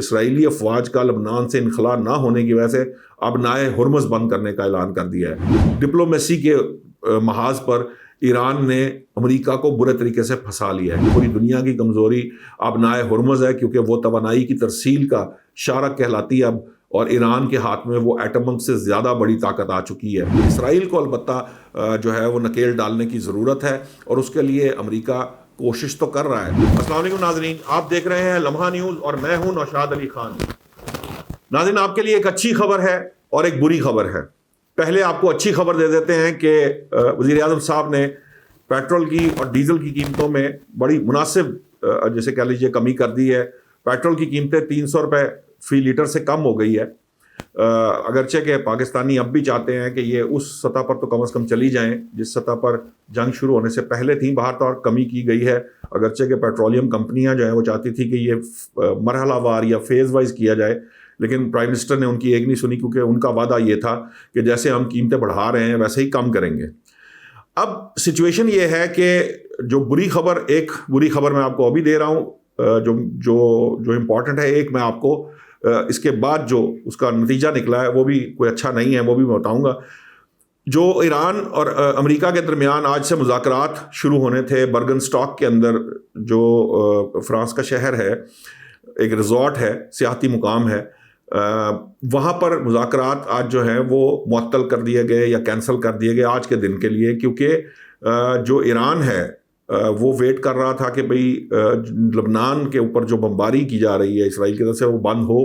اسرائیلی افواج کا لبنان سے انخلا نہ ہونے کی وجہ سے اب نائے ہرمز بند کرنے کا اعلان کر دیا ہے۔ ڈپلومیسی کے محاذ پر ایران نے امریکہ کو برے طریقے سے پھنسا لیا ہے۔ پوری دنیا کی کمزوری اب نائے ہرمز ہے، کیونکہ وہ توانائی کی ترسیل کا شارک کہلاتی ہے اب، اور ایران کے ہاتھ میں وہ ایٹم بم سے زیادہ بڑی طاقت آ چکی ہے۔ اسرائیل کو البتہ جو ہے وہ نکیل ڈالنے کی ضرورت ہے، اور اس کے لیے امریکہ کوشش تو کر رہا ہے۔ السلام علیکم ناظرین، آپ دیکھ رہے ہیں لمحہ نیوز اور میں ہوں نوشاد علی خان۔ ناظرین، آپ کے لیے ایک اچھی خبر ہے اور ایک بری خبر ہے۔ پہلے آپ کو اچھی خبر دے دیتے ہیں کہ وزیر اعظم صاحب نے پیٹرول کی اور ڈیزل کی قیمتوں میں بڑی مناسب جیسے کہہ لیجیے کمی کر دی ہے۔ پیٹرول کی قیمتیں 300 روپے فی لیٹر سے کم ہو گئی ہے، اگرچہ کہ پاکستانی اب بھی چاہتے ہیں کہ یہ اس سطح پر تو کم از کم چلی جائیں جس سطح پر جنگ شروع ہونے سے پہلے تھیں۔ باہر طور کمی کی گئی ہے، اگرچہ کہ پیٹرولیم کمپنیاں جو ہیں وہ چاہتی تھی کہ یہ مرحلہ وار یا فیز وائز کیا جائے، لیکن پرائم منسٹر نے ان کی ایک نہیں سنی، کیونکہ ان کا وعدہ یہ تھا کہ جیسے ہم قیمتیں بڑھا رہے ہیں ویسے ہی کم کریں گے۔ اب سچویشن یہ ہے کہ جو ایک بری خبر میں آپ کو ابھی دے رہا ہوں جو امپورٹنٹ ہے، ایک میں آپ کو اس کے بعد جو اس کا نتیجہ نکلا ہے وہ بھی کوئی اچھا نہیں ہے، وہ بھی میں بتاؤں گا۔ جو ایران اور امریکہ کے درمیان آج سے مذاکرات شروع ہونے تھے برگن اسٹاک کے اندر، جو فرانس کا شہر ہے، ایک ریزورٹ ہے، سیاحتی مقام ہے، وہاں پر مذاکرات آج جو ہیں وہ معطل کر دیے گئے یا کینسل کر دیے گئے آج کے دن کے لیے، کیونکہ جو ایران ہے وہ ویٹ کر رہا تھا کہ بھئی لبنان کے اوپر جو بمباری کی جا رہی ہے اسرائیل کی طرف سے وہ بند ہو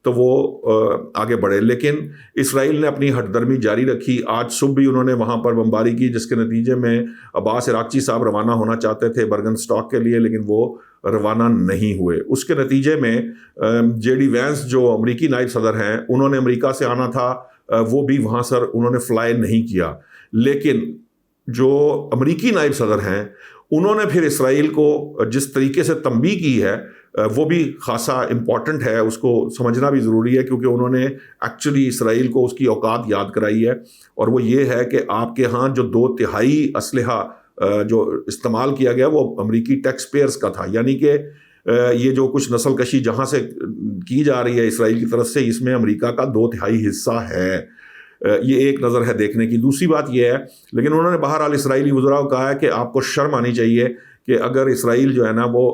تو وہ آگے بڑھے، لیکن اسرائیل نے اپنی ہٹ درمی جاری رکھی۔ آج صبح بھی انہوں نے وہاں پر بمباری کی، جس کے نتیجے میں عباس عراقچی صاحب روانہ ہونا چاہتے تھے برگن اسٹاک کے لیے، لیکن وہ روانہ نہیں ہوئے۔ اس کے نتیجے میں جے ڈی وینس جو امریکی نائب صدر ہیں، انہوں نے امریکہ سے آنا تھا، وہ بھی وہاں سر انہوں نے فلائی نہیں کیا، لیکن جو امریکی نائب صدر ہیں انہوں نے پھر اسرائیل کو جس طریقے سے تنبیہ کی ہے وہ بھی خاصا امپورٹنٹ ہے، اس کو سمجھنا بھی ضروری ہے، کیونکہ انہوں نے ایکچولی اسرائیل کو اس کی اوقات یاد کرائی ہے، اور وہ یہ ہے کہ آپ کے ہاں جو 2/3 اسلحہ جو استعمال کیا گیا وہ امریکی ٹیکس پیئرز کا تھا، یعنی کہ یہ جو کچھ نسل کشی جہاں سے کی جا رہی ہے اسرائیل کی طرف سے، اس میں امریکہ کا 2/3 حصہ ہے۔ یہ ایک نظر ہے دیکھنے کی۔ دوسری بات یہ ہے، لیکن انہوں نے بہرحال اسرائیلی وزراء کو کہا ہے کہ آپ کو شرم آنی چاہیے کہ اگر اسرائیل جو ہے نا وہ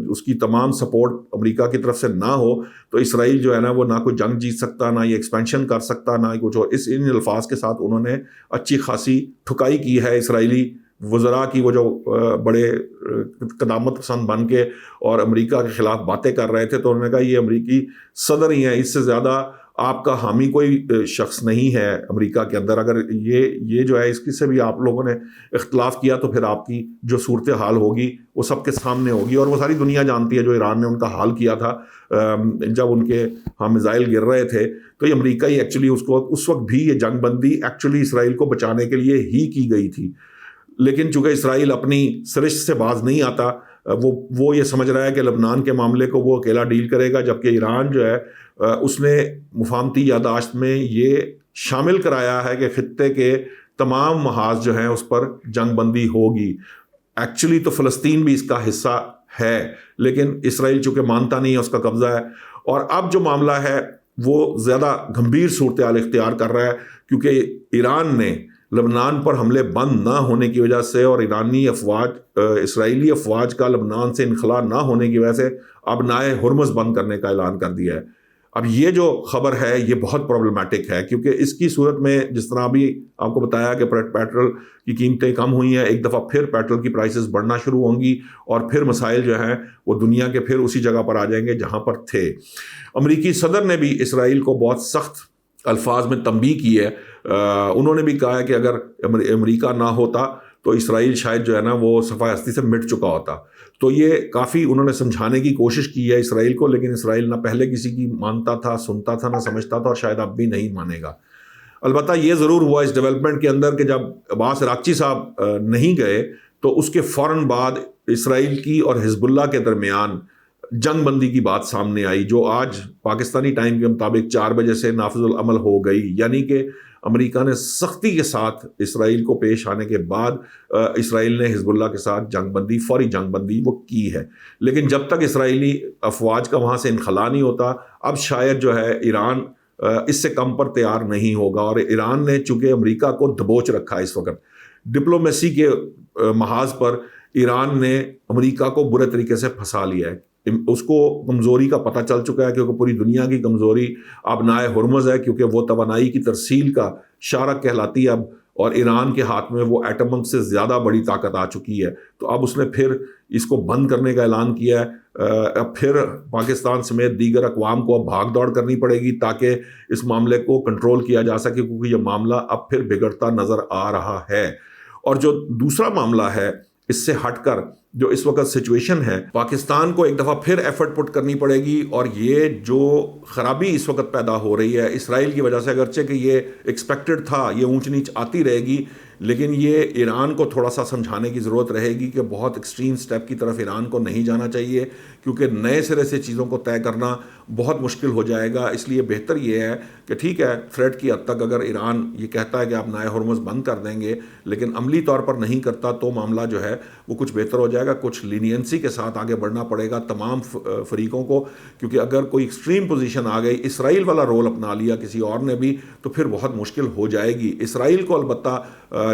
اس کی تمام سپورٹ امریکہ کی طرف سے نہ ہو تو اسرائیل جو ہے نا وہ نہ کوئی جنگ جیت سکتا، نہ یہ ایکسپینشن کر سکتا، نہ کچھ اور۔ ان الفاظ کے ساتھ انہوں نے اچھی خاصی ٹھکائی کی ہے اسرائیلی وزراء کی، وہ جو بڑے قدامت پسند بن کے اور امریکہ کے خلاف باتیں کر رہے تھے، تو انہوں نے کہا یہ امریکی صدر ہی ہیں، اس سے زیادہ آپ کا حامی کوئی شخص نہیں ہے امریکہ کے اندر۔ اگر یہ جو ہے اس کی سے بھی آپ لوگوں نے اختلاف کیا تو پھر آپ کی جو صورتحال ہوگی وہ سب کے سامنے ہوگی، اور وہ ساری دنیا جانتی ہے جو ایران نے ان کا حال کیا تھا جب ان کے ہاں میزائل گر رہے تھے، تو یہ امریکہ ہی ایکچولی اس وقت بھی یہ جنگ بندی ایکچولی اسرائیل کو بچانے کے لیے ہی کی گئی تھی، لیکن چونکہ اسرائیل اپنی سرشت سے باز نہیں آتا، وہ یہ سمجھ رہا ہے کہ لبنان کے معاملے کو وہ اکیلا ڈیل کرے گا، جبکہ ایران جو ہے اس نے مفاہمتی یادداشت میں یہ شامل کرایا ہے کہ خطے کے تمام محاذ جو ہیں اس پر جنگ بندی ہوگی۔ ایکچولی تو فلسطین بھی اس کا حصہ ہے، لیکن اسرائیل چونکہ مانتا نہیں ہے، اس کا قبضہ ہے، اور اب جو معاملہ ہے وہ زیادہ گھمبیر صورتحال اختیار کر رہا ہے، کیونکہ ایران نے لبنان پر حملے بند نہ ہونے کی وجہ سے اور اسرائیلی افواج کا لبنان سے انخلا نہ ہونے کی وجہ سے اب نائے ہرمز بند کرنے کا اعلان کر دیا ہے۔ اب یہ جو خبر ہے یہ بہت پرابلمٹک ہے، کیونکہ اس کی صورت میں جس طرح ابھی آپ کو بتایا کہ پیٹرول کی قیمتیں کم ہوئی ہیں، ایک دفعہ پھر پیٹرول کی پرائسز بڑھنا شروع ہوں گی، اور پھر مسائل جو ہیں وہ دنیا کے پھر اسی جگہ پر آ جائیں گے جہاں پر تھے۔ امریکی صدر نے بھی اسرائیل کو بہت سخت الفاظ میں تنبیہ کی ہے، انہوں نے بھی کہا ہے کہ اگر امریکہ نہ ہوتا تو اسرائیل شاید جو ہے نا وہ صفحہ ہستی سے مٹ چکا ہوتا۔ تو یہ کافی انہوں نے سمجھانے کی کوشش کی ہے اسرائیل کو، لیکن اسرائیل نہ پہلے کسی کی مانتا تھا، سنتا تھا، نہ سمجھتا تھا، اور شاید اب بھی نہیں مانے گا۔ البتہ یہ ضرور ہوا اس ڈیولپمنٹ کے اندر کہ جب عباس عراقچی صاحب نہیں گئے تو اس کے فوراً بعد اسرائیل کی اور حزب اللہ کے درمیان جنگ بندی کی بات سامنے آئی، جو آج پاکستانی ٹائم کے مطابق 4 بجے سے نافذ العمل ہو گئی، یعنی کہ امریکہ نے سختی کے ساتھ اسرائیل کو پیش آنے کے بعد اسرائیل نے حزب اللہ کے ساتھ جنگ بندی، فوری جنگ بندی وہ کی ہے، لیکن جب تک اسرائیلی افواج کا وہاں سے انخلا نہیں ہوتا اب شاید جو ہے ایران اس سے کم پر تیار نہیں ہوگا۔ اور ایران نے چونکہ امریکہ کو دبوچ رکھا ہے اس وقت، ڈپلومیسی کے محاذ پر ایران نے امریکہ کو برے طریقے سے پھنسا لیا ہے، اس کو کمزوری کا پتہ چل چکا ہے، کیونکہ پوری دنیا کی کمزوری اب نائے ہرمز ہے، کیونکہ وہ توانائی کی ترسیل کا شارک کہلاتی ہے اب، اور ایران کے ہاتھ میں وہ ایٹم بم سے زیادہ بڑی طاقت آ چکی ہے، تو اب اس نے پھر اس کو بند کرنے کا اعلان کیا ہے۔ اب پھر پاکستان سمیت دیگر اقوام کو اب بھاگ دوڑ کرنی پڑے گی تاکہ اس معاملے کو کنٹرول کیا جا سکے، کیونکہ یہ معاملہ اب پھر بگڑتا نظر آ رہا ہے۔ اور جو دوسرا معاملہ ہے اس سے ہٹ کر جو اس وقت سچویشن ہے، پاکستان کو ایک دفعہ پھر ایفرٹ پٹ کرنی پڑے گی، اور یہ جو خرابی اس وقت پیدا ہو رہی ہے اسرائیل کی وجہ سے، اگرچہ کہ یہ ایکسپیکٹڈ تھا، یہ اونچ نیچ آتی رہے گی، لیکن یہ ایران کو تھوڑا سا سمجھانے کی ضرورت رہے گی کہ بہت ایکسٹریم سٹیپ کی طرف ایران کو نہیں جانا چاہیے، کیونکہ نئے سرے سے چیزوں کو طے کرنا بہت مشکل ہو جائے گا۔ اس لیے بہتر یہ ہے کہ ٹھیک ہے، تھریٹ کی حد تک اگر ایران یہ کہتا ہے کہ آپ نائے ہرمز بند کر دیں گے لیکن عملی طور پر نہیں کرتا تو معاملہ جو ہے وہ کچھ بہتر ہو جائے گا، کچھ لینینسی کے ساتھ آگے بڑھنا پڑے گا تمام فریقوں کو، کیونکہ اگر کوئی ایکسٹریم پوزیشن آ گئی، اسرائیل والا رول اپنا لیا کسی اور نے بھی، تو پھر بہت مشکل ہو جائے گی۔ اسرائیل کو البتہ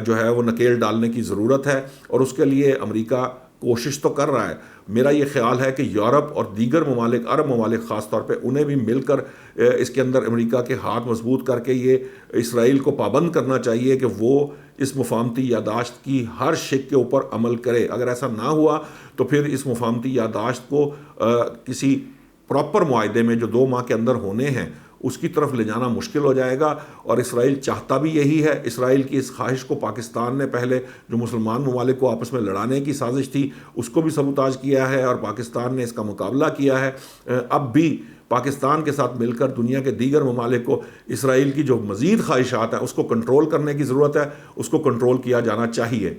جو ہے وہ نکیل ڈالنے کی ضرورت ہے، اور اس کے لیے امریکہ کوشش تو کر رہا ہے۔ میرا یہ خیال ہے کہ یورپ اور دیگر ممالک، عرب ممالک خاص طور پہ، انہیں بھی مل کر اس کے اندر امریکہ کے ہاتھ مضبوط کر کے یہ اسرائیل کو پابند کرنا چاہیے کہ وہ اس مفاہمتی یادداشت کی ہر شق کے اوپر عمل کرے۔ اگر ایسا نہ ہوا تو پھر اس مفاہمتی یادداشت کو کسی پراپر معاہدے میں جو 2 ماہ کے اندر ہونے ہیں اس کی طرف لے جانا مشکل ہو جائے گا، اور اسرائیل چاہتا بھی یہی ہے۔ اسرائیل کی اس خواہش کو پاکستان نے پہلے جو مسلمان ممالک کو آپس میں لڑانے کی سازش تھی اس کو بھی سبوتاژ کیا ہے، اور پاکستان نے اس کا مقابلہ کیا ہے۔ اب بھی پاکستان کے ساتھ مل کر دنیا کے دیگر ممالک کو اسرائیل کی جو مزید خواہشات ہیں اس کو کنٹرول کرنے کی ضرورت ہے، اس کو کنٹرول کیا جانا چاہیے۔